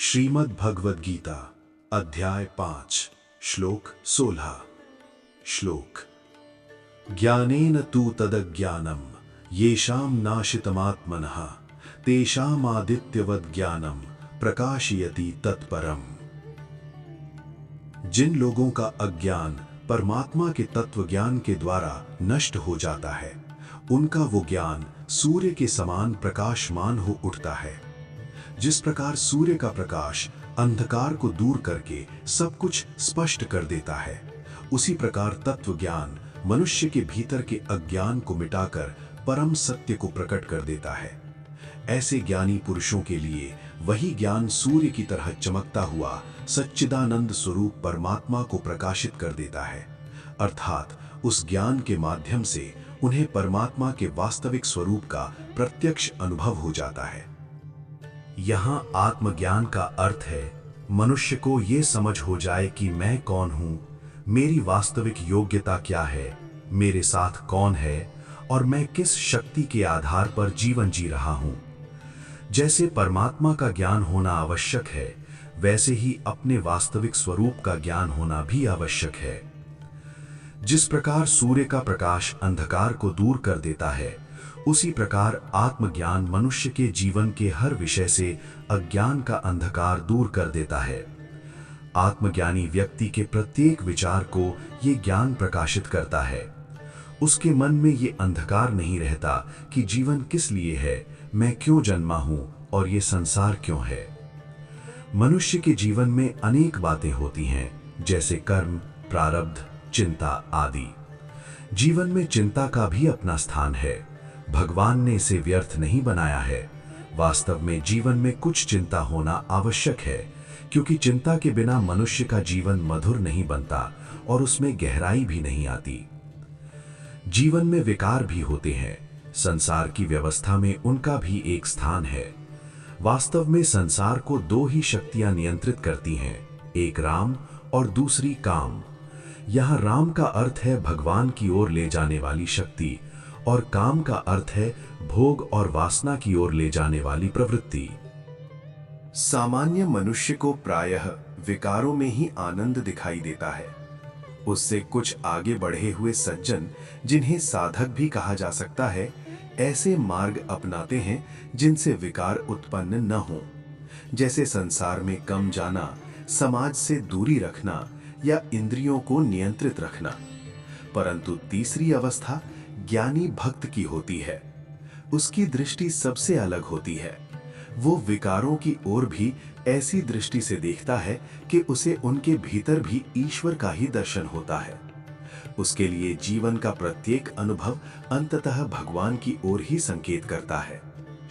श्रीमद् भगवद गीता अध्याय 5 श्लोक 16। श्लोक ज्ञानेन तु तदज्ञानम येषां नाशितमात्मनः तेषामादित्यवद् ज्ञानम प्रकाशयति तत्परम। जिन लोगों का अज्ञान परमात्मा के तत्व ज्ञान के द्वारा नष्ट हो जाता है, उनका वो ज्ञान सूर्य के समान प्रकाशमान हो उठता है। जिस प्रकार सूर्य का प्रकाश अंधकार को दूर करके सब कुछ स्पष्ट कर देता है, उसी प्रकार तत्व ज्ञान मनुष्य के भीतर के अज्ञान को मिटाकर परम सत्य को प्रकट कर देता है। ऐसे ज्ञानी पुरुषों के लिए वही ज्ञान सूर्य की तरह चमकता हुआ सच्चिदानंद स्वरूप परमात्मा को प्रकाशित कर देता है, अर्थात उस ज्ञान के माध्यम से उन्हें परमात्मा के वास्तविक स्वरूप का प्रत्यक्ष अनुभव हो जाता है। यहाँ आत्मज्ञान का अर्थ है मनुष्य को ये समझ हो जाए कि मैं कौन हूँ, मेरी वास्तविक योग्यता क्या है, मेरे साथ कौन है और मैं किस शक्ति के आधार पर जीवन जी रहा हूँ। जैसे परमात्मा का ज्ञान होना आवश्यक है, वैसे ही अपने वास्तविक स्वरूप का ज्ञान होना भी आवश्यक है। जिस प्रकार सूर्य का प्रकाश अंधकार को दूर कर देता है, उसी प्रकार आत्मज्ञान मनुष्य के जीवन के हर विषय से अज्ञान का अंधकार दूर कर देता है। आत्मज्ञानी व्यक्ति के प्रत्येक विचार को ये ज्ञान प्रकाशित करता है। उसके मन में ये अंधकार नहीं रहता कि जीवन किस लिए है, मैं क्यों जन्मा हूं और ये संसार क्यों है। मनुष्य के जीवन में अनेक बातें होती हैं, जैसे कर्म, प्रारब्ध, चिंता आदि। जीवन में चिंता का भी अपना स्थान है। भगवान ने इसे व्यर्थ नहीं बनाया है। वास्तव में जीवन में कुछ चिंता होना आवश्यक है, क्योंकि चिंता के बिना मनुष्य का जीवन मधुर नहीं बनता और उसमें गहराई भी नहीं आती। जीवन में विकार भी होते हैं, संसार की व्यवस्था में उनका भी एक स्थान है। वास्तव में संसार को दो ही शक्तियां नियंत्रित करती हैं, एक राम और दूसरी काम। यहाँ राम का अर्थ है भगवान की ओर ले जाने वाली शक्ति और काम का अर्थ है भोग और वासना की ओर ले जाने वाली प्रवृत्ति। सामान्य मनुष्य को प्रायः विकारों में ही आनंद दिखाई देता है। उससे कुछ आगे बढ़े हुए सज्जन, जिन्हें साधक भी कहा जा सकता है, ऐसे मार्ग अपनाते हैं जिनसे विकार उत्पन्न न हो, जैसे संसार में कम जाना, समाज से दूरी रखना या इंद्रियों को नियंत्रित रखना। परंतु तीसरी अवस्था ज्ञानी भक्त की होती है। उसकी दृष्टि सबसे अलग होती है। वो विकारों की ओर भी ऐसी दृष्टि से देखता है कि उसे उनके भीतर भी ईश्वर का ही दर्शन होता है। उसके लिए जीवन का प्रत्येक अनुभव अंततः भगवान की ओर ही संकेत करता है।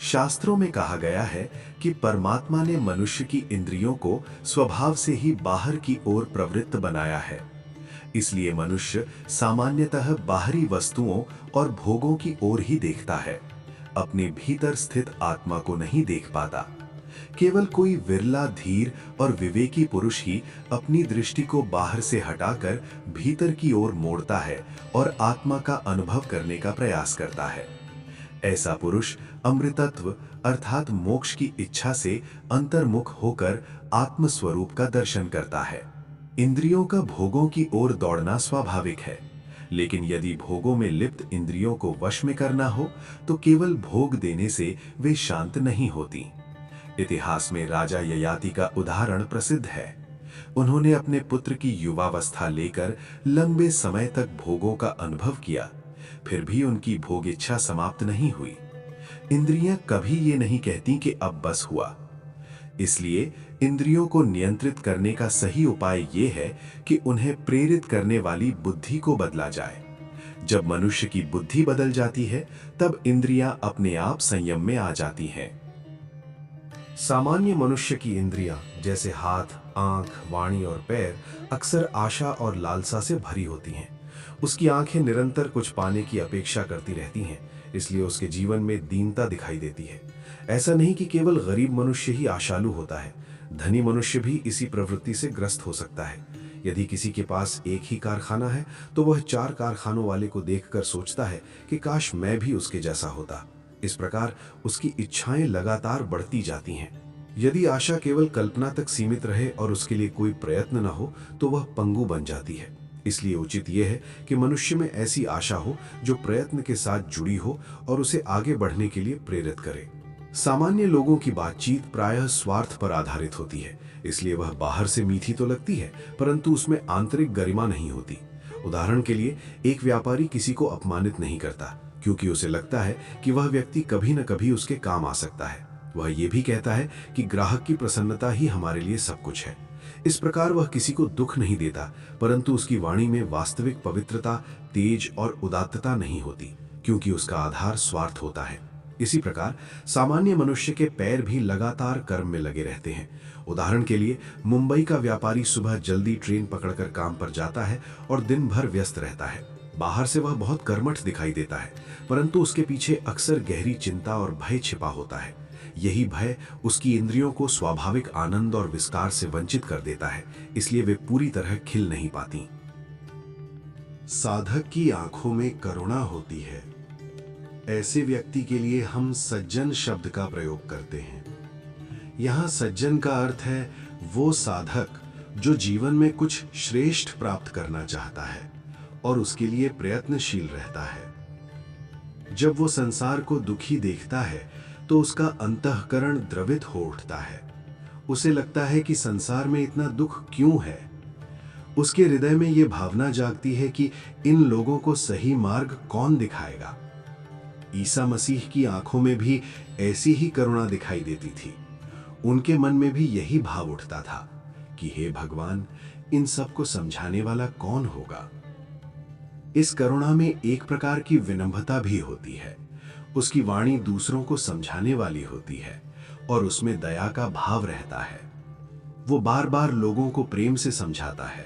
शास्त्रों में कहा गया है कि परमात्मा ने मनुष्य की इंद्रियों को स्वभाव से ही बाहर की ओर प्रवृत्त बनाया है। इसलिए मनुष्य सामान्यतः बाहरी वस्तुओं और भोगों की ओर ही देखता है, अपने भीतर स्थित आत्मा को नहीं देख पाता। केवल कोई विरला धीर और विवेकी पुरुष ही अपनी दृष्टि को बाहर से हटाकर भीतर की ओर मोड़ता है और आत्मा का अनुभव करने का प्रयास करता है। ऐसा पुरुष अमृतत्व अर्थात मोक्ष की इच्छा से अंतर्मुख होकर आत्मस्वरूप का दर्शन करता है। इंद्रियों का भोगों की ओर दौड़ना स्वाभाविक है, लेकिन यदि भोगों में लिप्त इंद्रियों को वश में करना हो तो केवल भोग देने से वे शांत नहीं होती। इतिहास में राजा ययाति का उदाहरण प्रसिद्ध है। उन्होंने अपने पुत्र की युवावस्था लेकर लंबे समय तक भोगों का अनुभव किया, फिर भी उनकी भोग इच्छा समाप्त नहीं हुई। इंद्रियां कभी ये नहीं कहती कि अब बस हुआ। इसलिए इंद्रियों को नियंत्रित करने का सही उपाय ये है कि उन्हें प्रेरित करने वाली बुद्धि को बदला जाए। जब मनुष्य की बुद्धि बदल जाती है, तब इंद्रियां अपने आप संयम में आ जाती हैं। सामान्य मनुष्य की इंद्रियां जैसे हाथ, आंख, वाणी और पैर अक्सर आशा और लालसा से भरी होती हैं। उसकी आंखें निरंतर कुछ पाने की अपेक्षा करती रहती हैं, इसलिए उसके जीवन में दीनता दिखाई देती है। ऐसा नहीं कि केवल गरीब मनुष्य ही आशालु होता है, धनी मनुष्य भी इसी प्रवृत्ति से ग्रस्त हो सकता है। यदि किसी के पास एक ही कारखाना है तो वह 4 कारखानों वाले को देखकर सोचता है कि काश मैं भी उसके जैसा होता। इस प्रकार उसकी इच्छाएं लगातार बढ़ती जाती हैं। यदि आशा केवल कल्पना तक सीमित रहे और उसके लिए कोई प्रयत्न न हो तो वह पंगु बन जाती है। इसलिए उचित यह है कि मनुष्य में ऐसी आशा हो जो प्रयत्न के साथ जुड़ी हो और उसे आगे बढ़ने के लिए प्रेरित करे। सामान्य लोगों की बातचीत प्रायः स्वार्थ पर आधारित होती है, इसलिए वह बाहर से मीठी तो लगती है परंतु उसमें आंतरिक गरिमा नहीं होती। उदाहरण के लिए, एक व्यापारी किसी को अपमानित नहीं करता क्योंकि उसे लगता है कि वह व्यक्ति कभी न कभी उसके काम आ सकता है। वह ये भी कहता है कि ग्राहक की प्रसन्नता ही हमारे लिए सब कुछ है। इस प्रकार वह किसी को दुख नहीं देता, परंतु उसकी वाणी में वास्तविक पवित्रता, तेज और उदात्तता नहीं होती क्योंकि उसका आधार स्वार्थ होता है। इसी प्रकार सामान्य मनुष्य के पैर भी लगातार कर्म में लगे रहते हैं। उदाहरण के लिए, मुंबई का व्यापारी सुबह जल्दी ट्रेन पकड़कर काम पर जाता है और दिन भर व्यस्त रहता है। बाहर से वह बहुत कर्मठ दिखाई देता है, परंतु उसके पीछे अक्सर गहरी चिंता और भय छिपा होता है। यही भय उसकी इंद्रियों को स्वाभाविक आनंद और विस्तार से वंचित कर देता है, इसलिए वे पूरी तरह खिल नहीं पाती। साधक की आंखों में करुणा होती है। ऐसे व्यक्ति के लिए हम सज्जन शब्द का प्रयोग करते हैं। यहाँ सज्जन का अर्थ है वो साधक जो जीवन में कुछ श्रेष्ठ प्राप्त करना चाहता है और उसके लिए प्रयत्नशील रहता है। जब वो संसार को दुखी देखता है तो उसका अंतःकरण द्रवित हो उठता है। उसे लगता है कि संसार में इतना दुख क्यों है। उसके हृदय में ये भावना जागती है कि इन लोगों को सही मार्ग कौन दिखाएगा। ईसा मसीह की आंखों में भी ऐसी ही करुणा दिखाई देती थी। उनके मन में भी यही भाव उठता था कि हे भगवान, इन सबको समझाने वाला कौन होगा। इस करुणा में एक प्रकार की विनम्रता भी होती है। उसकी वाणी दूसरों को समझाने वाली होती है और उसमें दया का भाव रहता है। वो बार बार लोगों को प्रेम से समझाता है,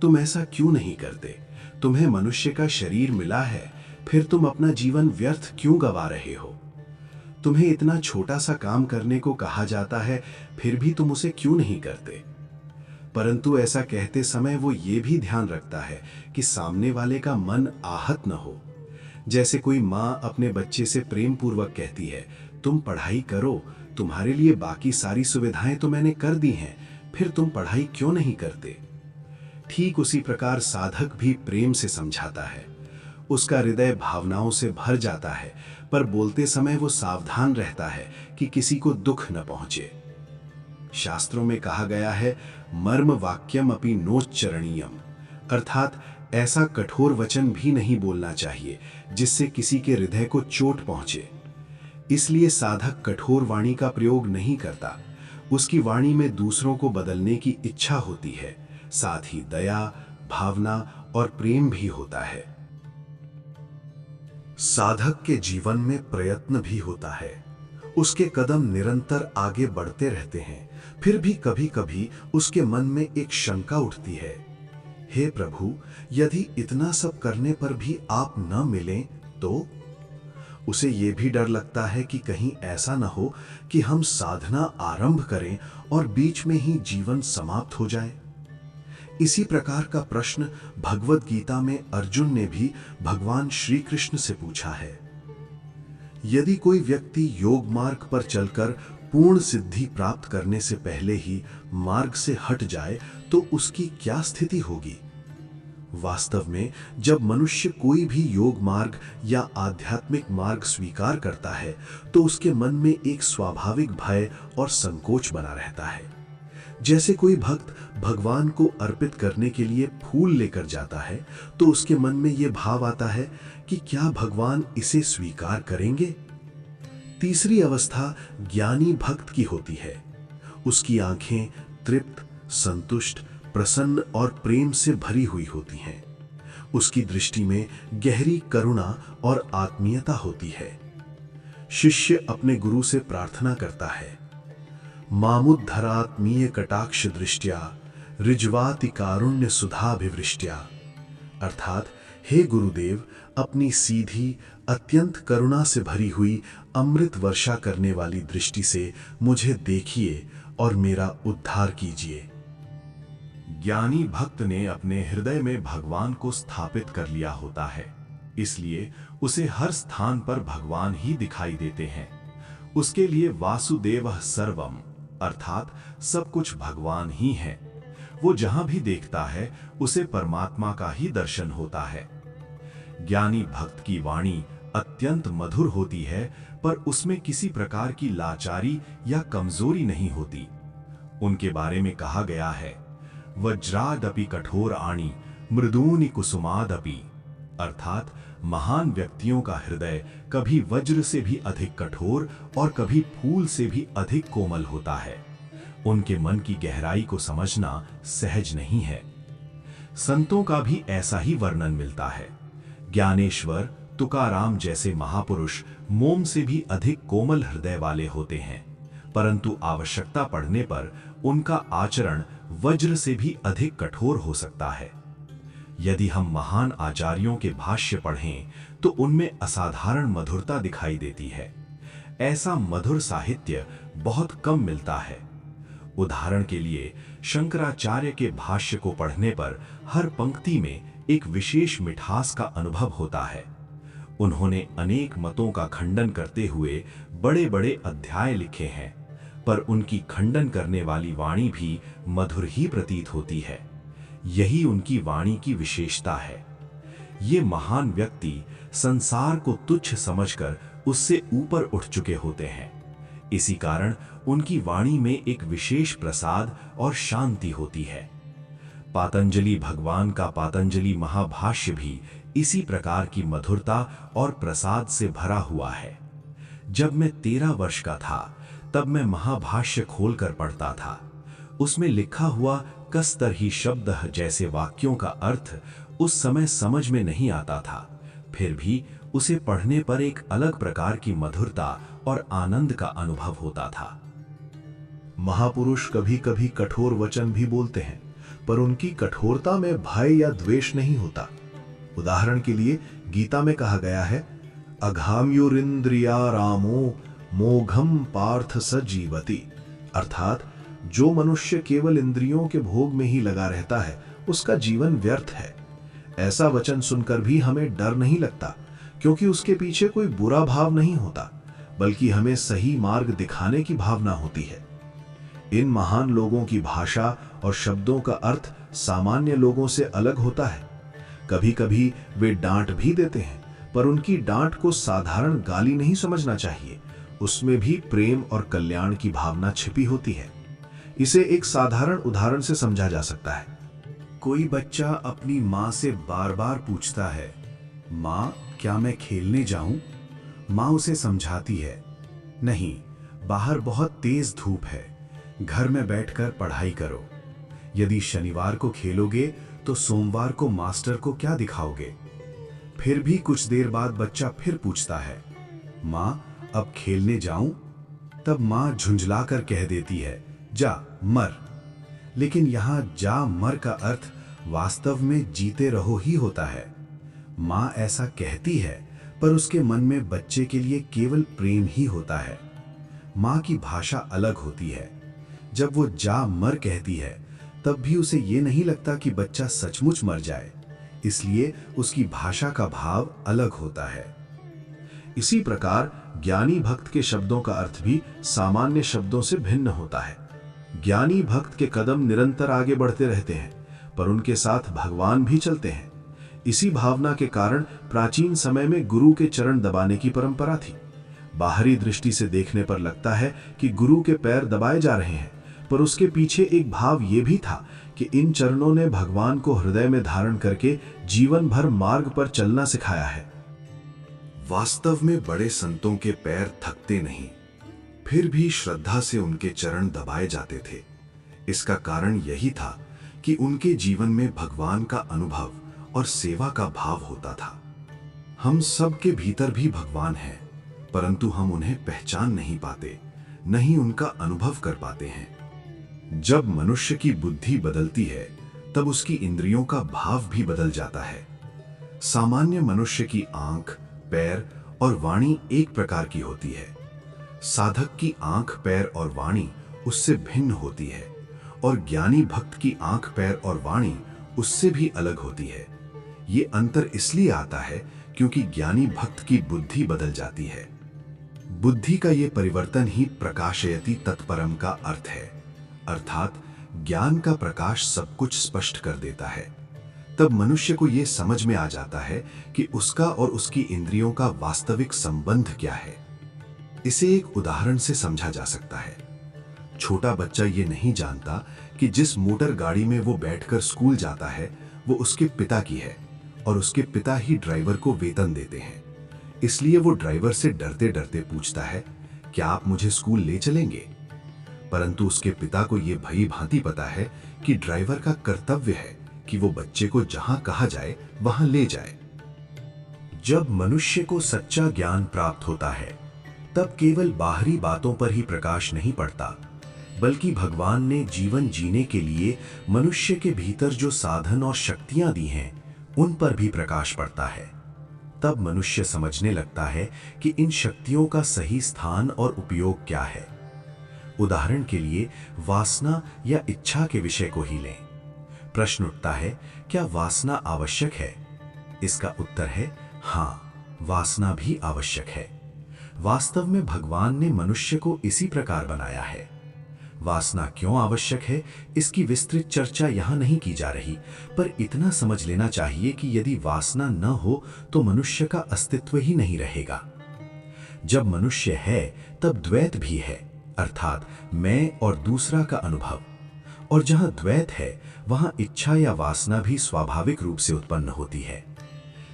तुम ऐसा क्यों नहीं करते? तुम्हें मनुष्य का शरीर मिला है, फिर तुम अपना जीवन व्यर्थ क्यों गवा रहे हो? तुम्हें इतना छोटा सा काम करने को कहा जाता है, फिर भी तुम उसे क्यों नहीं करते? परंतु ऐसा कहते समय वो ये भी ध्यान रखता है कि सामने वाले का मन आहत न हो। जैसे कोई माँ अपने बच्चे से प्रेम पूर्वक कहती है, तुम पढ़ाई करो, तुम्हारे लिए बाकी सारी सुविधाएं तो मैंने कर दी हैं, फिर तुम पढ़ाई क्यों नहीं करते? ठीक उसी प्रकार साधक भी प्रेम से समझाता है। उसका हृदय भावनाओं से भर जाता है, पर बोलते समय वो सावधान रहता है कि किसी को दुख न पहुंचे। शास्त्रों में कहा गया है, मर्म वाक्यम अपि नोच्चरणीयम, अर्थात ऐसा कठोर वचन भी नहीं बोलना चाहिए जिससे किसी के हृदय को चोट पहुंचे। इसलिए साधक कठोर वाणी का प्रयोग नहीं करता। उसकी वाणी में दूसरों को बदलने की इच्छा होती है, साथ ही दया, भावना और प्रेम भी होता है। साधक के जीवन में प्रयत्न भी होता है। उसके कदम निरंतर आगे बढ़ते रहते हैं, फिर भी कभी कभी उसके मन में एक शंका उठती है, हे प्रभु, यदि इतना सब करने पर भी आप न मिलें तो? उसे ये भी डर लगता है कि कहीं ऐसा न हो कि हम साधना आरंभ करें और बीच में ही जीवन समाप्त हो जाए। इसी प्रकार का प्रश्न भगवद गीता में अर्जुन ने भी भगवान श्री कृष्ण से पूछा है। यदि कोई व्यक्ति योग मार्ग पर चलकर पूर्ण सिद्धि प्राप्त करने से पहले ही मार्ग से हट जाए तो उसकी क्या स्थिति होगी? वास्तव में जब मनुष्य कोई भी योग मार्ग या आध्यात्मिक मार्ग स्वीकार करता है तो उसके मन में एक स्वाभाविक भय और संकोच बना रहता है। जैसे कोई भक्त भगवान को अर्पित करने के लिए फूल लेकर जाता है तो उसके मन में यह भाव आता है कि क्या भगवान इसे स्वीकार करेंगे। तीसरी अवस्था ज्ञानी भक्त की होती है। उसकी आंखें तृप्त, संतुष्ट, प्रसन्न और प्रेम से भरी हुई होती हैं। उसकी दृष्टि में गहरी करुणा और आत्मीयता होती है। शिष्य अपने गुरु से प्रार्थना करता है, मामुद्धरात्मीय कटाक्ष दृष्टिया ऋज्वाति कारुण्य सुधाभिवृष्टिया, अर्थात हे गुरुदेव, अपनी सीधी अत्यंत करुणा से भरी हुई अमृत वर्षा करने वाली दृष्टि से मुझे देखिए और मेरा उद्धार कीजिए। ज्ञानी भक्त ने अपने हृदय में भगवान को स्थापित कर लिया होता है, इसलिए उसे हर स्थान पर भगवान ही दिखाई देते हैं। उसके लिए वासुदेवः सर्वम अर्थात सब कुछ भगवान ही है। वो जहां भी देखता है उसे परमात्मा का ही दर्शन होता है। ज्ञानी भक्त की वाणी अत्यंत मधुर होती है, पर उसमें किसी प्रकार की लाचारी या कमजोरी नहीं होती। उनके बारे में कहा गया है, वज्रादपि कठोर आणी मृदूनि कुसुमादपि, अर्थात महान व्यक्तियों का हृदय कभी वज्र से भी अधिक कठोर और कभी फूल से भी अधिक कोमल होता है। उनके मन की गहराई को समझना सहज नहीं है। संतों का भी ऐसा ही वर्णन मिलता है। ज्ञानेश्वर, तुकाराम जैसे महापुरुष मोम से भी अधिक कोमल हृदय वाले होते हैं, परंतु आवश्यकता पड़ने पर उनका आचरण वज्र से भी अधिक कठोर हो सकता है। यदि हम महान आचार्यों के भाष्य पढ़ें तो उनमें असाधारण मधुरता दिखाई देती है। ऐसा मधुर साहित्य बहुत कम मिलता है। उदाहरण के लिए शंकराचार्य के भाष्य को पढ़ने पर हर पंक्ति में एक विशेष मिठास का अनुभव होता है। उन्होंने अनेक मतों का खंडन करते हुए बड़े बड़े अध्याय लिखे हैं, पर उनकी खंडन करने वाली वाणी भी मधुर ही प्रतीत होती है। यही उनकी वाणी की विशेषता है। ये महान व्यक्ति संसार को तुच्छ समझकर उससे ऊपर उठ चुके होते हैं। इसी कारण उनकी वाणी में एक विशेष प्रसाद और शांति होती है। पातंजलि भगवान का पातंजलि महाभाष्य भी इसी प्रकार की मधुरता और प्रसाद से भरा हुआ है। जब मैं 13 वर्ष का था तब मैं महाभाष्य खोलकर पढ़ता था। उसमें लिखा हुआ कस्तरहि शब्द जैसे वाक्यों का अर्थ उस समय समझ में नहीं आता था, फिर भी उसे पढ़ने पर एक अलग प्रकार की मधुरता और आनंद का अनुभव होता था। महापुरुष कभी कभी कठोर वचन भी बोलते हैं, पर उनकी कठोरता में भय या द्वेष नहीं होता। उदाहरण के लिए गीता में कहा गया है, अघाम्युरिंद्रिया रामो मोघम पार्थ स जीवति, अर्थात जो मनुष्य केवल इंद्रियों के भोग में ही लगा रहता है उसका जीवन व्यर्थ है। ऐसा वचन सुनकर भी हमें डर नहीं लगता, क्योंकि उसके पीछे कोई बुरा भाव नहीं होता, बल्कि हमें सही मार्ग दिखाने की भावना होती है। इन महान लोगों की भाषा और शब्दों का अर्थ सामान्य लोगों से अलग होता है। कभी कभी वे डांट भी देते हैं, पर उनकी डांट को साधारण गाली नहीं समझना चाहिए। उसमें भी प्रेम और कल्याण की भावना छिपी होती है। इसे एक साधारण उदाहरण से समझा जा सकता है। कोई बच्चा अपनी माँ से बार बार पूछता है, माँ क्या मैं खेलने जाऊं? माँ उसे समझाती है, नहीं, बाहर बहुत तेज धूप है, घर में बैठकर पढ़ाई करो। यदि शनिवार को खेलोगे तो सोमवार को मास्टर को क्या दिखाओगे? फिर भी कुछ देर बाद बच्चा फिर पूछता है, माँ अब खेलने जाऊं? तब माँ झुंझलाकर कह देती है, जा मर। लेकिन यहां जा मर का अर्थ वास्तव में जीते रहो ही होता है। माँ ऐसा कहती है, पर उसके मन में बच्चे के लिए केवल प्रेम ही होता है। माँ की भाषा अलग होती है। जब वो जा मर कहती है तब भी उसे ये नहीं लगता कि बच्चा सचमुच मर जाए, इसलिए उसकी भाषा का भाव अलग होता है। इसी प्रकार ज्ञानी भक्त के शब्दों का अर्थ भी सामान्य शब्दों से भिन्न होता है। ज्ञानी भक्त के कदम निरंतर आगे बढ़ते रहते हैं, पर उनके साथ भगवान भी चलते हैं। इसी भावना के कारण प्राचीन समय में गुरु के चरण दबाने की परंपरा थी। बाहरी दृष्टि से देखने पर लगता है कि गुरु के पैर दबाए जा रहे हैं, पर उसके पीछे एक भाव ये भी था कि इन चरणों ने भगवान को हृदय में धारण करके जीवन भर मार्ग पर चलना सिखाया है। वास्तव में बड़े संतों के पैर थकते नहीं, फिर भी श्रद्धा से उनके चरण दबाए जाते थे। इसका कारण यही था कि उनके जीवन में भगवान का अनुभव और सेवा का भाव होता था। हम सब के भीतर भी भगवान हैं, परंतु हम उन्हें पहचान नहीं पाते, नहीं उनका अनुभव कर पाते हैं। जब मनुष्य की बुद्धि बदलती है तब उसकी इंद्रियों का भाव भी बदल जाता है। सामान्य मनुष्य की आंख, पैर और वाणी एक प्रकार की होती है। साधक की आंख, पैर और वाणी उससे भिन्न होती है, और ज्ञानी भक्त की आंख, पैर और वाणी उससे भी अलग होती है। ये अंतर इसलिए आता है क्योंकि ज्ञानी भक्त की बुद्धि बदल जाती है। बुद्धि का ये परिवर्तन ही प्रकाशयति तत्परम का अर्थ है, अर्थात ज्ञान का प्रकाश सब कुछ स्पष्ट कर देता है। तब मनुष्य को ये समझ में आ जाता है कि उसका और उसकी इंद्रियों का वास्तविक संबंध क्या है। इसे एक उदाहरण से समझा जा सकता है। छोटा बच्चा ये नहीं जानता कि जिस मोटर गाड़ी में वो बैठकर स्कूल जाता है वो उसके पिता की है और उसके पिता ही ड्राइवर को वेतन देते हैं। इसलिए वो ड्राइवर से डरते डरते पूछता है, क्या आप मुझे स्कूल ले चलेंगे? परंतु उसके पिता को ये भली भांति पता है कि ड्राइवर का कर्तव्य है कि वो बच्चे को जहां कहा जाए वहां ले जाए। जब मनुष्य को सच्चा ज्ञान प्राप्त होता है तब केवल बाहरी बातों पर ही प्रकाश नहीं पड़ता, बल्कि भगवान ने जीवन जीने के लिए मनुष्य के भीतर जो साधन और शक्तियां दी हैं उन पर भी प्रकाश पड़ता है। तब मनुष्य समझने लगता है कि इन शक्तियों का सही स्थान और उपयोग क्या है। उदाहरण के लिए वासना या इच्छा के विषय को ही लें। प्रश्न उठता है, क्या वासना आवश्यक है? इसका उत्तर है हाँ, वासना भी आवश्यक है। वास्तव में भगवान ने मनुष्य को इसी प्रकार बनाया है। वासना क्यों आवश्यक है इसकी विस्तृत चर्चा यहाँ नहीं की जा रही, पर इतना समझ लेना चाहिए कि यदि वासना न हो तो मनुष्य का अस्तित्व ही नहीं रहेगा। जब मनुष्य है तब द्वैत भी है, अर्थात मैं और दूसरा का अनुभव। और जहाँ द्वैत है वहाँ इच्छा या वासना भी स्वाभाविक रूप से उत्पन्न होती है।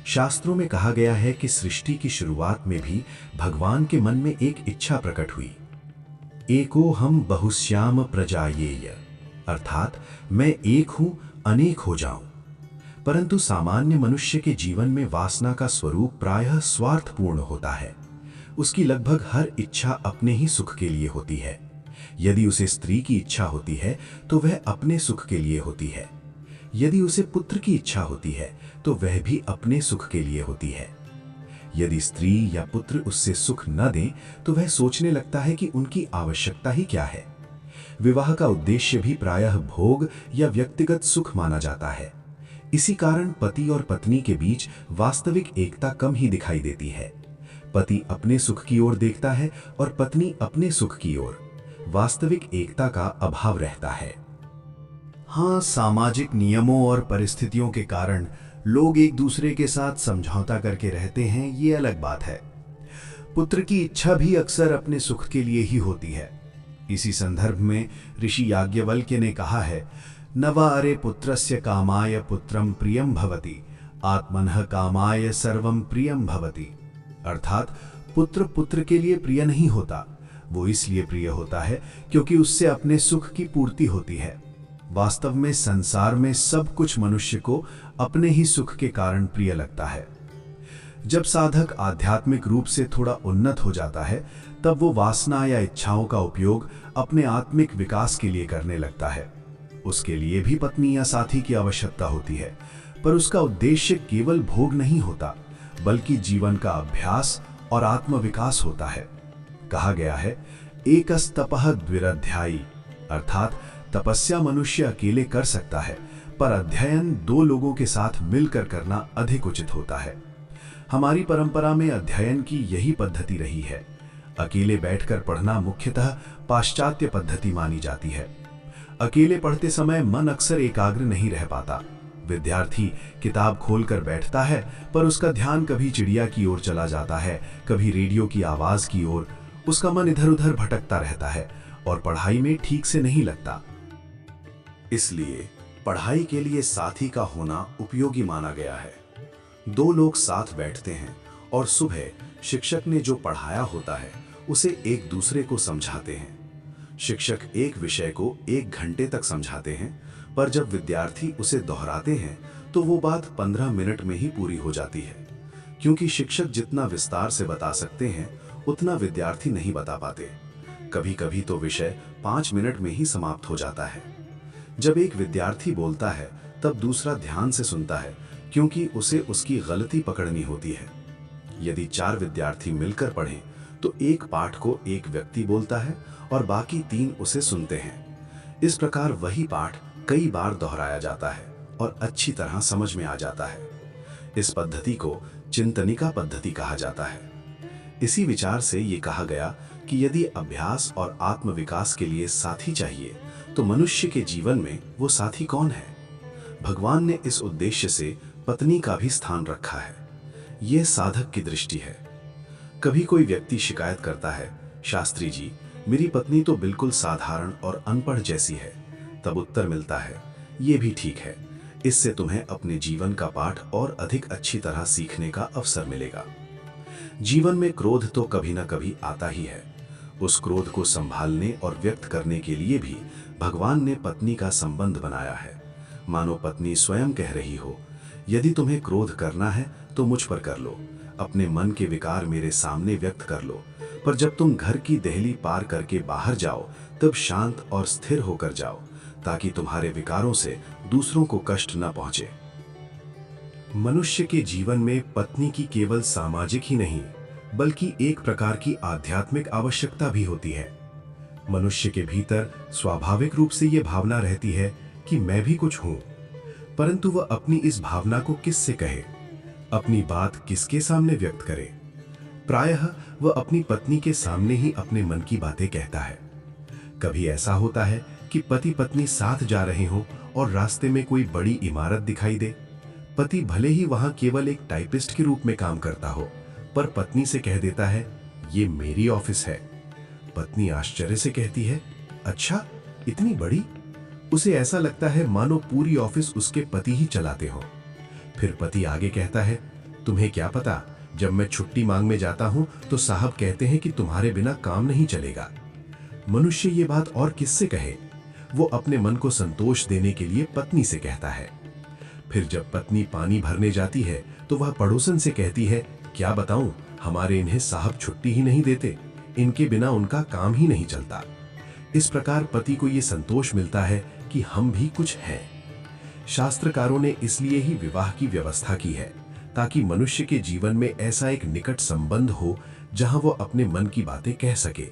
शास्त्रों में कहा गया है कि सृष्टि की शुरुआत में भी भगवान के मन में एक इच्छा प्रकट हुई, एको हम बहुश्याम प्रजायेय, अर्थात मैं एक हूं अनेक हो जाऊं। परंतु सामान्य मनुष्य के जीवन में वासना का स्वरूप प्रायः स्वार्थपूर्ण होता है। उसकी लगभग हर इच्छा अपने ही सुख के लिए होती है। यदि उसे स्त्री की इच्छा होती है तो वह अपने सुख के लिए होती है। यदि उसे पुत्र की इच्छा होती है तो वह भी अपने सुख के लिए होती है। यदि स्त्री या पुत्र उससे सुख न दें तो वह सोचने लगता है कि उनकी आवश्यकता ही क्या है। विवाह का उद्देश्य भी प्रायः भोग या व्यक्तिगत सुख माना जाता है। इसी कारण पति और पत्नी के बीच वास्तविक एकता कम ही दिखाई देती है। पति अपने सुख की ओर देखता है और पत्नी अपने सुख की ओर। वास्तविक एकता का अभाव रहता है। हाँ, सामाजिक नियमों और परिस्थितियों के कारण लोग एक दूसरे के साथ समझौता करके रहते हैं, ये अलग बात है। पुत्र की इच्छा भी अक्सर अपने सुख के लिए ही होती है। इसी संदर्भ में ऋषि याज्ञवल्क्य ने कहा है, नवा अरे पुत्रस्य कामाय पुत्रम प्रियम भवति, आत्मनः कामाय सर्वम प्रियम भवति। अर्थात पुत्र पुत्र के लिए प्रिय नहीं होता, वो इसलिए प्रिय होता है क्योंकि उससे अपने सुख की पूर्ति होती है। वास्तव में संसार में सब कुछ मनुष्य को अपने ही सुख के कारण प्रिय लगता है। जब साधक आध्यात्मिक रूप से थोड़ा उन्नत हो जाता है तब वो वासना या इच्छाओं का उपयोग अपने आत्मिक विकास के लिए करने लगता है। उसके लिए भी पत्नी या साथी की आवश्यकता होती है, पर उसका उद्देश्य केवल भोग नहीं होता, बल्कि जीवन का अभ्यास और आत्मविकास होता है। कहा गया है, एकस्तपः द्विरध्यायी, अर्थात तपस्या मनुष्य अकेले कर सकता है, पर अध्ययन दो लोगों के साथ मिलकर करना अधिक उचित होता है। हमारी परंपरा में अध्ययन की यही पद्धति रही है। अकेले बैठकर पढ़ना मुख्यतः पाश्चात्य पद्धति मानी जाती है। अकेले पढ़ते समय मन अक्सर एकाग्र नहीं रह पाता। विद्यार्थी किताब खोलकर बैठता है पर उसका ध्यान कभी चिड़िया की ओर चला जाता है, कभी रेडियो की आवाज की ओर। उसका मन इधर उधर भटकता रहता है और पढ़ाई में ठीक से नहीं लगता। इसलिए पढ़ाई के लिए साथी का होना उपयोगी माना गया है। दो लोग साथ बैठते हैं और सुबह शिक्षक ने जो पढ़ाया होता है उसे एक दूसरे को समझाते हैं। शिक्षक एक विषय को 1 घंटे तक समझाते हैं, पर जब विद्यार्थी उसे दोहराते हैं तो वो बात 15 मिनट में ही पूरी हो जाती है, क्योंकि शिक्षक जितना विस्तार से बता सकते हैं उतना विद्यार्थी नहीं बता पाते। कभी कभी तो विषय 5 मिनट में ही समाप्त हो जाता है। जब एक विद्यार्थी बोलता है तब दूसरा ध्यान से सुनता है, क्योंकि उसे उसकी गलती पकड़नी होती है। यदि 4 विद्यार्थी मिलकर पढ़ें तो एक पाठ को एक व्यक्ति बोलता है और बाकी 3 उसे सुनते हैं। इस प्रकार वही पाठ कई बार दोहराया जाता है और अच्छी तरह समझ में आ जाता है। इस पद्धति को चिंतनिका पद्धति कहा जाता है। इसी विचार से ये कहा गया कि यदि अभ्यास और आत्मविकास के लिए साथी चाहिए तो मनुष्य के जीवन में वो साथी कौन है? भगवान ने इस उद्देश्य से पत्नी का भी स्थान रखा है। ये साधक की दृष्टि है। कभी कोई व्यक्ति शिकायत करता है, शास्त्री जी, मेरी पत्नी तो बिल्कुल साधारण और अनपढ़ जैसी है। तब उत्तर मिलता है, ये भी ठीक है, इससे तुम्हें अपने जीवन का पाठ और अधिक अच्छी तरह सीखने का अवसर मिलेगा। जीवन में क्रोध तो कभी ना कभी आता ही है। उस क्रोध को संभालने और व्यक्त करने के लिए भी भगवान ने पत्नी का संबंध बनाया है। मानो पत्नी स्वयं कह रही हो, यदि तुम्हें क्रोध करना है तो मुझ पर कर लो, अपने मन के विकार मेरे सामने व्यक्त कर लो, पर जब तुम घर की देहली पार करके बाहर जाओ तब शांत और स्थिर होकर जाओ, ताकि तुम्हारे विकारों से दूसरों को कष्ट न पहुंचे। मनुष्य के जीवन में पत्नी की केवल सामाजिक ही नहीं बल्कि एक प्रकार की आध्यात्मिक आवश्यकता भी होती है। मनुष्य के भीतर स्वाभाविक रूप से ये भावना रहती है कि मैं भी कुछ हूं, परंतु वह अपनी इस भावना को किससे कहे, अपनी बात किसके सामने व्यक्त करे? प्रायः वह अपनी पत्नी के सामने ही अपने मन की बातें कहता है। कभी ऐसा होता है कि पति पत्नी साथ जा रहे हों और रास्ते में कोई बड़ी इमारत दिखाई दे। पति भले ही वहां केवल एक टाइपिस्ट के रूप में काम करता हो, पर पत्नी से कह देता है, ये मेरी ऑफिस है। पत्नी आश्चर्य से कहती है, अच्छा, इतनी बड़ी? उसे ऐसा लगता है मानो पूरी ऑफिस उसके पति ही चलाते हों। फिर पति आगे कहता है, तुम्हें क्या पता, जब मैं छुट्टी मांग में जाता हूं तो साहब कहते हैं कि तुम्हारे बिना काम नहीं चलेगा। मनुष्य ये बात और किससे कहे? वो अपने मन को संतोष देने के लिए पत्नी से कहता है। फिर जब पत्नी पानी भरने जाती है तो वह पड़ोसन से कहती है, क्या बताऊं, हमारे इन्हें साहब छुट्टी ही नहीं देते, इनके बिना उनका काम ही नहीं चलता। इस प्रकार पति को ये संतोष मिलता है कि हम भी कुछ हैं। शास्त्रकारों ने इसलिए ही विवाह की व्यवस्था की है, ताकि मनुष्य के जीवन में ऐसा एक निकट संबंध हो जहां वो अपने मन की बातें कह सके।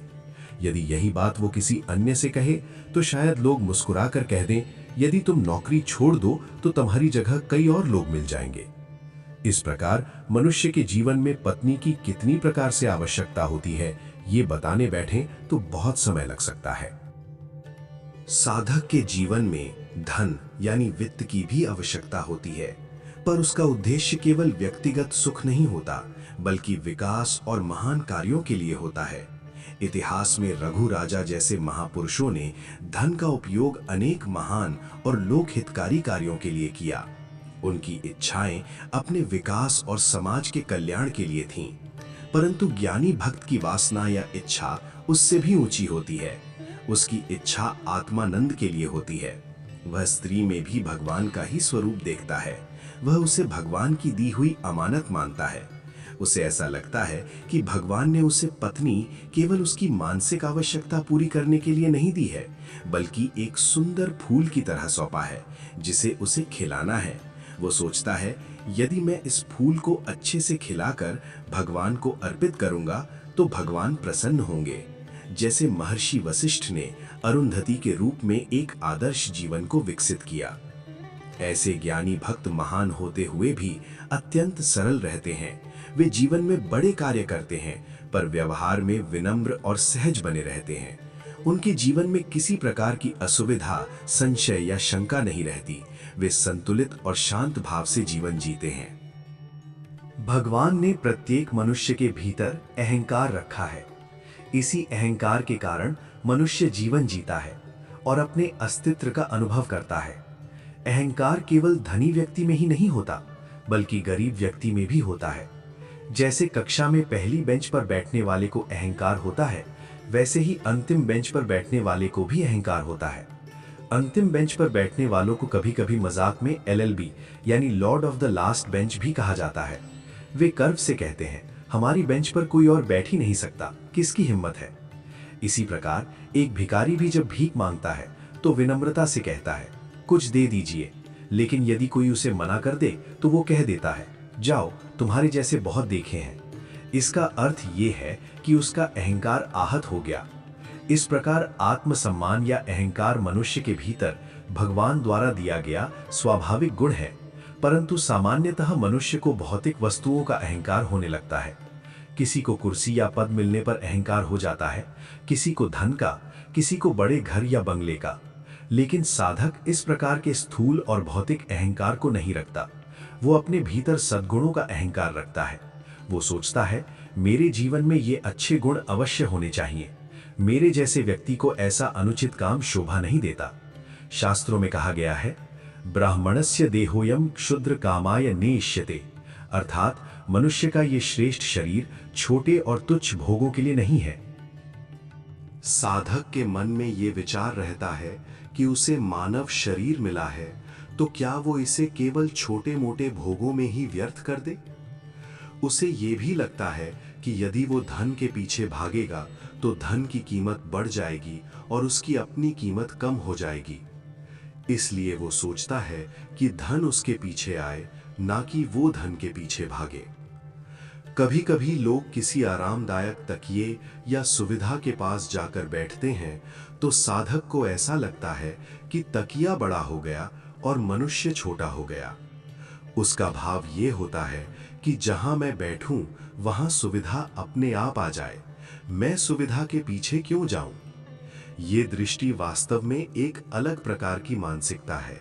यदि यही बात वो किसी अन्य से कहे तो शायद लोग मुस्कुरा कर कह दें, यदि तुम नौकरी छोड़ दो तो तुम्हारी जगह कई और लोग मिल जाएंगे। इस प्रकार मनुष्य के जीवन में पत्नी की कितनी प्रकार से आवश्यकता होती है, ये बताने बैठे तो बहुत समय लग सकता है। साधक के जीवन में धन यानी वित्त की भी आवश्यकता होती है, पर उसका उद्देश्य केवल व्यक्तिगत सुख नहीं होता, बल्कि विकास और महान कार्यों के लिए होता है। इतिहास में रघु राजा जैसे महापुरुषों ने धन का उपयोग अनेक महान और लोक हितकारी कार्यों के लिए किया। उनकी इच्छाएं अपने विकास और समाज के कल्याण के लिए थीं, परंतु ज्ञानी भक्त की वासना या इच्छा उससे भी ऊंची होती है। उसकी इच्छा आत्मानंद के लिए होती है। वह स्त्री में भी भगवान का ही स्वरूप देखता है। वह उसे भगवान की दी हुई अमानत मानता है। उसे ऐसा लगता है कि भगवान ने उसे पत्नी केवल उसकी मानसिक आवश्यकता पूरी करने के लिए नहीं दी है, बल्कि एक सुंदर फूल की तरह सौंपा है जिसे उसे खिलाना है। वो सोचता है, यदि मैं इस फूल को अच्छे से खिलाकर भगवान को अर्पित करूंगा तो भगवान प्रसन्न होंगे। जैसे महर्षि वशिष्ठ ने अरुंधति के रूप में एक आदर्श जीवन को विकसित किया। ऐसे ज्ञानी भक्त महान होते हुए भी अत्यंत सरल रहते हैं। वे जीवन में बड़े कार्य करते हैं, पर व्यवहार में विनम्र और सहज बने रहते हैं। उनके जीवन में किसी प्रकार की असुविधा, संशय या शंका नहीं रहती। वे संतुलित और शांत भाव से जीवन जीते हैं। भगवान ने प्रत्येक मनुष्य के भीतर अहंकार रखा है। इसी अहंकार के कारण मनुष्य जीवन जीता है और अपने अस्तित्व का अनुभव करता है। अहंकार केवल धनी व्यक्ति में ही नहीं होता, बल्कि गरीब व्यक्ति में भी होता है। जैसे कक्षा में पहली बेंच पर बैठने वाले को अहंकार होता है, वैसे ही अंतिम बेंच पर बैठने वाले को भी अहंकार होता है। अंतिम बेंच पर बैठने वालों को कभी कभी मजाक में LLB यानी Lord of the last bench भी कहा जाता है। वे गर्व से कहते हैं, हमारी बेंच पर कोई और बैठ ही नहीं सकता, किसकी हिम्मत है। इसी प्रकार एक भिखारी भी जब भीख मांगता है तो विनम्रता से कहता है, कुछ दे दीजिए। लेकिन यदि कोई उसे मना कर दे तो वो कह देता है, जाओ, तुम्हारे जैसे बहुत देखे हैं। इसका अर्थ ये है कि उसका अहंकार आहत हो गया। इस प्रकार आत्मसम्मान या अहंकार मनुष्य के भीतर भगवान द्वारा दिया गया स्वाभाविक गुण है, परंतु सामान्यतः मनुष्य को भौतिक वस्तुओं का अहंकार होने लगता है। किसी को कुर्सी या पद मिलने पर अहंकार हो जाता है, किसी को धन का, किसी को बड़े घर या बंगले का। लेकिन साधक इस प्रकार के स्थूल और भौतिक अहंकार को नहीं रखता। वो अपने भीतर सद्गुणों का अहंकार रखता है। वो सोचता है, मेरे जीवन में ये अच्छे गुण अवश्य होने चाहिए। मेरे जैसे व्यक्ति को ऐसा अनुचित काम शोभा नहीं देता। शास्त्रों में कहा गया है, ब्राह्मणस्य देहोयम क्षुद्र कामाय नेष्यते, अर्थात मनुष्य का ये श्रेष्ठ शरीर छोटे और तुच्छ भोगों के लिए नहीं है। साधक के मन में ये विचार रहता है कि उसे मानव शरीर मिला है, तो क्या वो इसे केवल छोटे मोटे भोगों में ही व्यर्थ कर दे? उसे ये भी लगता है कि यदि वो धन के पीछे भागेगा तो धन की कीमत बढ़ जाएगी और उसकी अपनी कीमत कम हो जाएगी। इसलिए वो सोचता है कि धन उसके पीछे आए, ना कि वो धन के पीछे भागे। कभी कभी लोग किसी आरामदायक तकिए या सुविधा के पास जाकर बैठते हैं तो साधक को ऐसा लगता है कि तकिया बड़ा हो गया और मनुष्य छोटा हो गया। उसका भाव ये होता है कि जहां मैं बैठूं वहां सुविधा अपने आप आ जाए, मैं सुविधा के पीछे क्यों जाऊं? ये दृष्टि वास्तव में एक अलग प्रकार की मानसिकता है।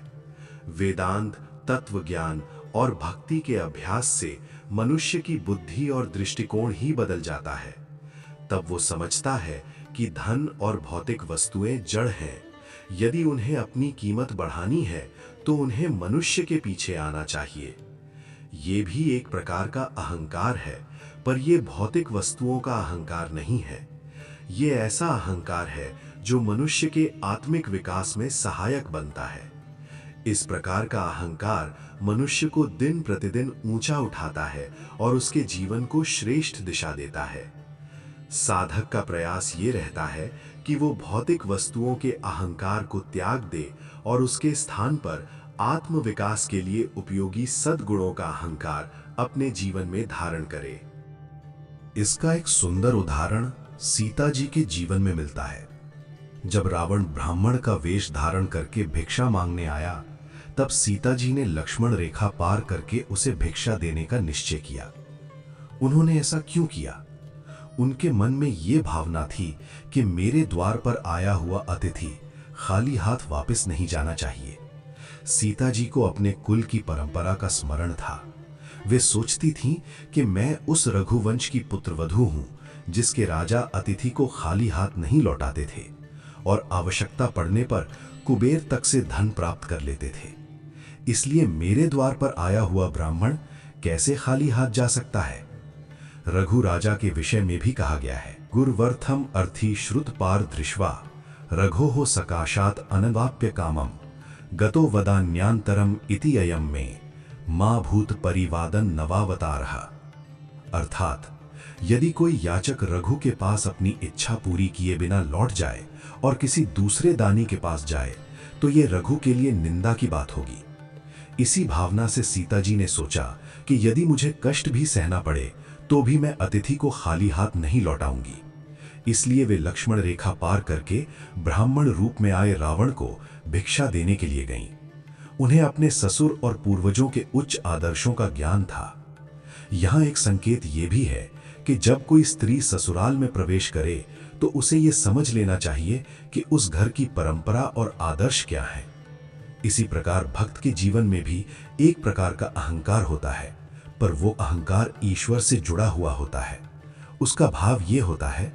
वेदांत, तत्व ज्ञान और भक्ति के अभ्यास से मनुष्य की बुद्धि और दृष्टिकोण ही बदल जाता है। तब वो समझता है कि धन और भौतिक वस्तुएं जड़ हैं। यदि उन्हें अपनी कीमत बढ़ानी है तो उन्हें मनुष्य के पीछे आना चाहिए। ये भी एक प्रकार का अहंकार है, पर यह भौतिक वस्तुओं का अहंकार नहीं है। ये ऐसा अहंकार है जो मनुष्य के आत्मिक विकास में सहायक बनता है। इस प्रकार का अहंकार मनुष्य को दिन प्रतिदिन ऊंचा उठाता है और उसके जीवन को श्रेष्ठ दिशा देता है। साधक का प्रयास ये रहता है कि वो भौतिक वस्तुओं के अहंकार को त्याग दे और उसके स्थान पर आत्म विकास के लिए उपयोगी सद्गुणों का अहंकार अपने जीवन में धारण करे। इसका एक सुंदर उदाहरण सीता जी के जीवन में मिलता है। जब रावण ब्राह्मण का वेश धारण करके भिक्षा मांगने आया, तब सीता जी ने लक्ष्मण रेखा पार करके उसे भिक्षा देने का निश्चय किया। उन्होंने ऐसा क्यों किया? उनके मन में यह भावना थी कि मेरे द्वार पर आया हुआ अतिथि खाली हाथ वापस नहीं जाना चाहिए। सीता जी को अपने कुल की परंपरा का स्मरण था। वे सोचती थीं कि मैं उस रघुवंश की पुत्रवधू हूं जिसके राजा अतिथि को खाली हाथ नहीं लौटाते थे और आवश्यकता पड़ने पर कुबेर तक से धन प्राप्त कर लेते थे। इसलिए मेरे द्वार पर आया हुआ ब्राह्मण कैसे खाली हाथ जा सकता है? रघु राजा के विषय में भी कहा गया है, गुरवर्थम अर्थी श्रुत पार दृश्वा रघो हो सकाशात अनवाप्य कामम गतो वदान्यांतरम इति अयम में मां भूत परिवादन नवावतारः। अर्थात यदि कोई याचक रघु के पास अपनी इच्छा पूरी किए बिना लौट जाए और किसी दूसरे दानी के पास जाए तो ये रघु के लिए निंदा की बात होगी। इसी भावना से सीता जी ने सोचा कि यदि मुझे कष्ट भी सहना पड़े तो भी मैं अतिथि को खाली हाथ नहीं लौटाऊंगी। इसलिए वे लक्ष्मण रेखा पार करके ब्राह्मण रूप में आए रावण को भिक्षा देने के लिए गईं। उन्हें अपने ससुर और पूर्वजों के उच्च आदर्शों का ज्ञान था। यहां एक संकेत यह भी है कि जब कोई स्त्री ससुराल में प्रवेश करे तो उसे यह समझ लेना चाहिए कि उस घर की परंपरा और आदर्श क्या है। इसी प्रकार भक्त के जीवन में भी एक प्रकार का अहंकार होता है, पर वो अहंकार ईश्वर से जुड़ा हुआ होता है। उसका भाव ये होता है,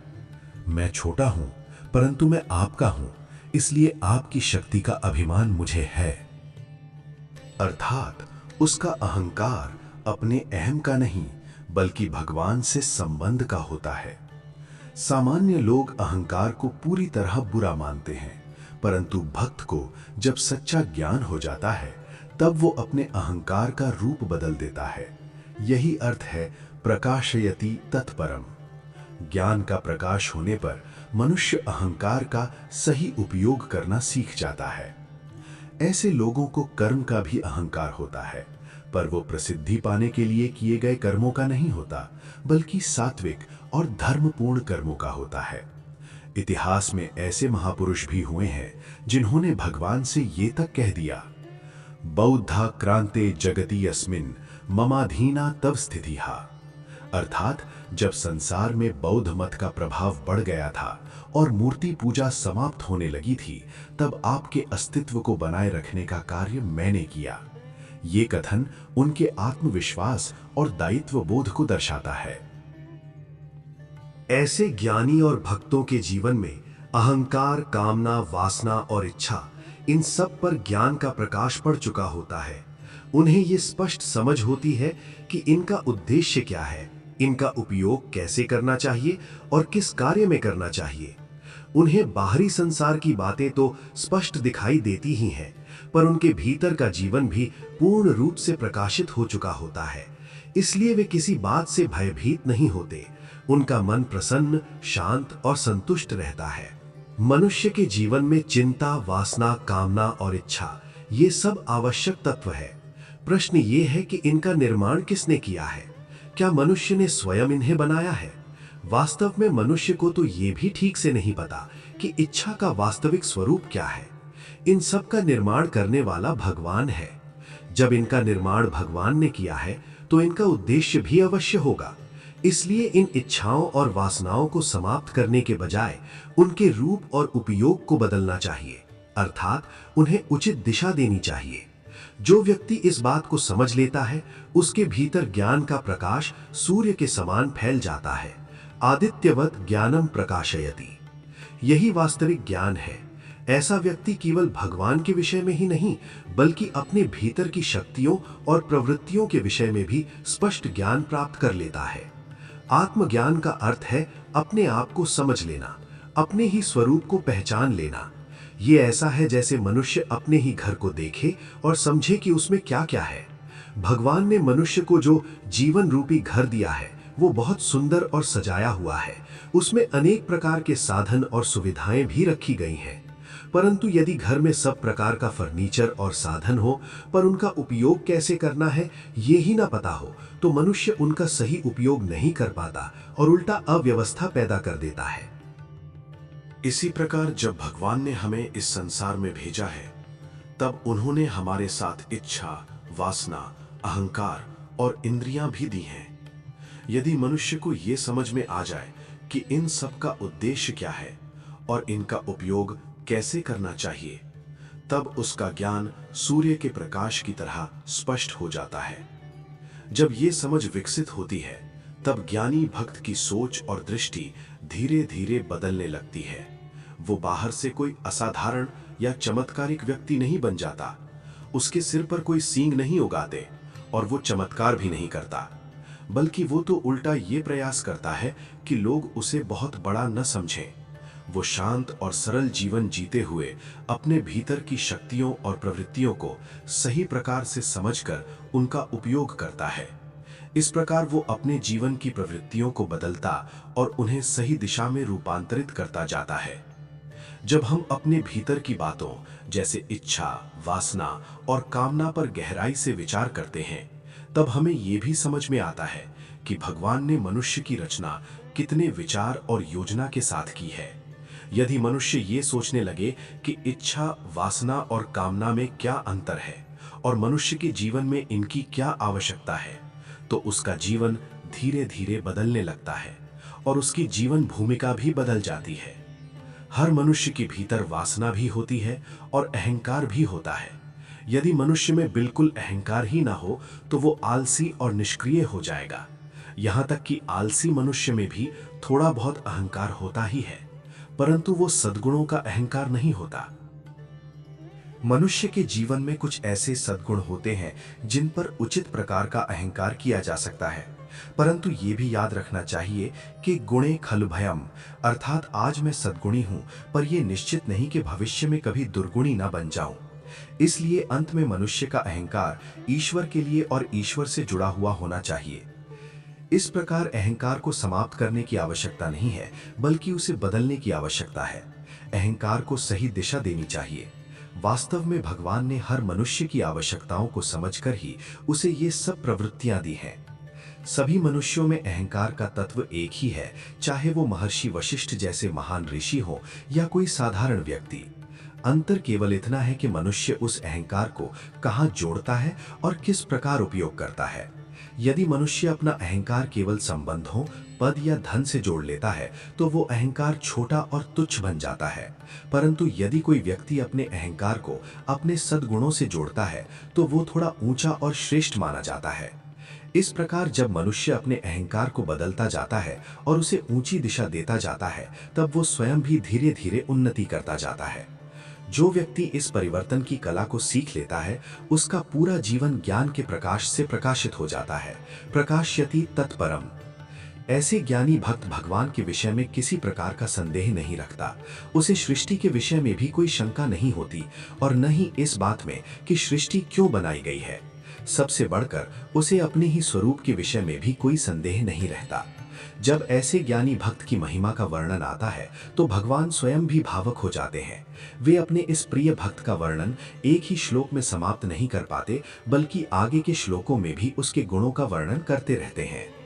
मैं छोटा हूं परंतु मैं आपका हूं, इसलिए आपकी शक्ति का अभिमान मुझे है। अर्थात उसका अहंकार अपने अहम का नहीं बल्कि भगवान से संबंध का होता है। सामान्य लोग अहंकार को पूरी तरह बुरा मानते हैं, परंतु भक्त को जब सच्चा ज्ञान हो जाता है तब वो अपने अहंकार का रूप बदल देता है। यही अर्थ है प्रकाशयति तत्परम। ज्ञान का प्रकाश होने पर मनुष्य अहंकार का सही उपयोग करना सीख जाता है। ऐसे लोगों को कर्म का भी अहंकार होता है, पर वो प्रसिद्धि पाने के लिए किए गए कर्मों का नहीं होता, बल्कि सात्विक और धर्मपूर्ण कर्मों का होता है। इतिहास में ऐसे महापुरुष भी हुए हैं जिन्होंने भगवान से ये तक कह दिया, बौद्धा क्रांते जगति अस्मिन् ममाधीना तव स्थितिहा। अर्थात जब संसार में बौद्ध मत का प्रभाव बढ़ गया था और मूर्ति पूजा समाप्त होने लगी थी, तब आपके अस्तित्व को बनाए रखने का कार्य मैंने किया। ये कथन उनके आत्मविश्वास और दायित्व बोध को दर्शाता है। ऐसे ज्ञानी और भक्तों के जीवन में अहंकार, कामना, वासना और इच्छा, इन सब पर ज्ञान का प्रकाश पड़ चुका होता है। उन्हें ये स्पष्ट समझ होती है कि इनका उद्देश्य क्या है, इनका उपयोग कैसे करना चाहिए और किस कार्य में करना चाहिए। उन्हें बाहरी संसार की बातें तो स्पष्ट दिखाई देती ही हैं, पर उनके भीतर का जीवन भी पूर्ण रूप से प्रकाशित हो चुका होता है। इसलिए वे किसी बात से भयभीत नहीं होते। उनका मन प्रसन्न, शांत और संतुष्ट रहता है। मनुष्य के जीवन में चिंता, वासना, कामना और इच्छा, ये सब आवश्यक तत्व है। प्रश्न ये है कि इनका निर्माण किसने किया है? क्या मनुष्य ने स्वयं इन्हें बनाया है? वास्तव में मनुष्य को तो ये भी ठीक से नहीं पता कि इच्छा का वास्तविक स्वरूप क्या है। इन सब का निर्माण करने वाला भगवान है। जब इनका निर्माण भगवान ने किया है तो इनका उद्देश्य भी अवश्य होगा। इसलिए इन इच्छाओं और वासनाओं को समाप्त करने के बजाय उनके रूप और उपयोग को बदलना चाहिए, अर्थात उन्हें उचित दिशा देनी चाहिए। जो व्यक्ति इस बात को समझ लेता है, उसके भीतर ज्ञान का प्रकाश सूर्य के समान फैल जाता है। आदित्यवत ज्ञानम प्रकाशयति। यही वास्तविक ज्ञान है। ऐसा व्यक्ति केवल भगवान के विषय में ही नहीं, बल्कि अपने भीतर की शक्तियों और प्रवृत्तियों के विषय में भी स्पष्ट ज्ञान प्राप्त कर लेता है। आत्मज्ञान का अर्थ है अपने आप को समझ लेना, अपने ही स्वरूप को पहचान लेना। ये ऐसा है जैसे मनुष्य अपने ही घर को देखे और समझे कि उसमें क्या क्या है। भगवान ने मनुष्य को जो जीवन रूपी घर दिया है, वो बहुत सुंदर और सजाया हुआ है। उसमें अनेक प्रकार के साधन और सुविधाएं भी रखी गई हैं। परंतु यदि घर में सब प्रकार का फर्नीचर और साधन हो, पर उनका उपयोग कैसे करना है ये ही ना पता हो, तो मनुष्य उनका सही उपयोग नहीं कर पाता और उल्टा अव्यवस्था पैदा कर देता है। इसी प्रकार जब भगवान ने हमें इस संसार में भेजा है, तब उन्होंने हमारे साथ इच्छा, वासना, अहंकार और इंद्रियां भी दी हैं। यदि मनुष्य को ये समझ में आ जाए कि इन सब का उद्देश्य क्या है और इनका उपयोग कैसे करना चाहिए, तब उसका ज्ञान सूर्य के प्रकाश की तरह स्पष्ट हो जाता है। जब ये समझ विकसित होती है, तब ज्ञानी भक्त की सोच और दृष्टि धीरे धीरे बदलने लगती है। वो बाहर से कोई असाधारण या चमत्कारिक व्यक्ति नहीं बन जाता। उसके सिर पर कोई सींग नहीं उगाते और वो चमत्कार भी नहीं करता, बल्कि वो तो उल्टा ये प्रयास करता है कि लोग उसे बहुत बड़ा न समझें। वो शांत और सरल जीवन जीते हुए अपने भीतर की शक्तियों और प्रवृत्तियों को सही प्रकार से समझकर उनका उपयोग करता है। इस प्रकार वो अपने जीवन की प्रवृत्तियों को बदलता और उन्हें सही दिशा में रूपांतरित करता जाता है। जब हम अपने भीतर की बातों जैसे इच्छा, वासना और कामना पर गहराई से विचार करते हैं, तब हमें ये भी समझ में आता है कि भगवान ने मनुष्य की रचना कितने विचार और योजना के साथ की है। यदि मनुष्य ये सोचने लगे कि इच्छा, वासना और कामना में क्या अंतर है और मनुष्य के जीवन में इनकी क्या आवश्यकता है, तो उसका जीवन धीरे धीरे बदलने लगता है और उसकी जीवन भूमिका भी बदल जाती है। हर मनुष्य के भीतर वासना भी होती है और अहंकार भी होता है। यदि मनुष्य में बिल्कुल अहंकार ही ना हो, तो वो आलसी और निष्क्रिय हो जाएगा। यहाँ तक कि आलसी मनुष्य में भी थोड़ा बहुत अहंकार होता ही है, परंतु वो सद्गुणों का अहंकार नहीं होता। मनुष्य के जीवन में कुछ ऐसे सद्गुण होते हैं जिन पर उचित प्रकार का अहंकार किया जा सकता है, परंतु ये भी याद रखना चाहिए कि गुणे खलु भयम, अर्थात आज मैं सद्गुणी हूं, पर यह निश्चित नहीं कि भविष्य में कभी दुर्गुणी ना बन जाऊं। इसलिए अंत में मनुष्य का अहंकार ईश्वर के लिए और ईश्वर से जुड़ा हुआ होना चाहिए। इस प्रकार अहंकार को समाप्त करने की आवश्यकता नहीं है, बल्कि उसे बदलने की आवश्यकता है। अहंकार को सही दिशा देनी चाहिए। वास्तव में भगवान ने हर मनुष्य की आवश्यकताओं को समझकर ही उसे ये सब प्रवृत्तियां दी हैं। सभी मनुष्यों में अहंकार का तत्व एक ही है, चाहे वो महर्षि वशिष्ठ जैसे महान ऋषि हो या कोई साधारण व्यक्ति। अंतर केवल इतना है कि मनुष्य उस अहंकार को कहाँ जोड़ता है और किस प्रकार उपयोग करता है। यदि मनुष्य अपना अहंकार केवल संबंधों, पद या धन से जोड़ लेता है तो वो अहंकार छोटा और तुच्छ बन जाता है। परंतु यदि कोई व्यक्ति अपने अहंकार को अपने सद्गुणों से जोड़ता है तो वो थोड़ा ऊंचा और श्रेष्ठ माना जाता है। इस प्रकार जब मनुष्य अपने अहंकार को बदलता जाता है और उसे ऊंची दिशा देता जाता है, तब वो स्वयं भी धीरे धीरे उन्नति करता जाता है। जो व्यक्ति इस परिवर्तन की कला को सीख लेता है, उसका पूरा जीवन ज्ञान के प्रकाश से प्रकाशित हो जाता है। प्रकाशयति तत्परम। ऐसे ज्ञानी भक्त भगवान के विषय में किसी प्रकार का संदेह नहीं रखता। उसे सृष्टि के विषय में भी कोई शंका नहीं होती और न ही इस बात में कि सृष्टि क्यों बनाई गई है। सबसे बढ़कर उसे अपने ही स्वरूप के विषय में भी कोई संदेह नहीं रहता। जब ऐसे ज्ञानी भक्त की महिमा का वर्णन आता है तो भगवान स्वयं भी भावुक हो जाते हैं। वे अपने इस प्रिय भक्त का वर्णन एक ही श्लोक में समाप्त नहीं कर पाते, बल्कि आगे के श्लोकों में भी उसके गुणों का वर्णन करते रहते हैं।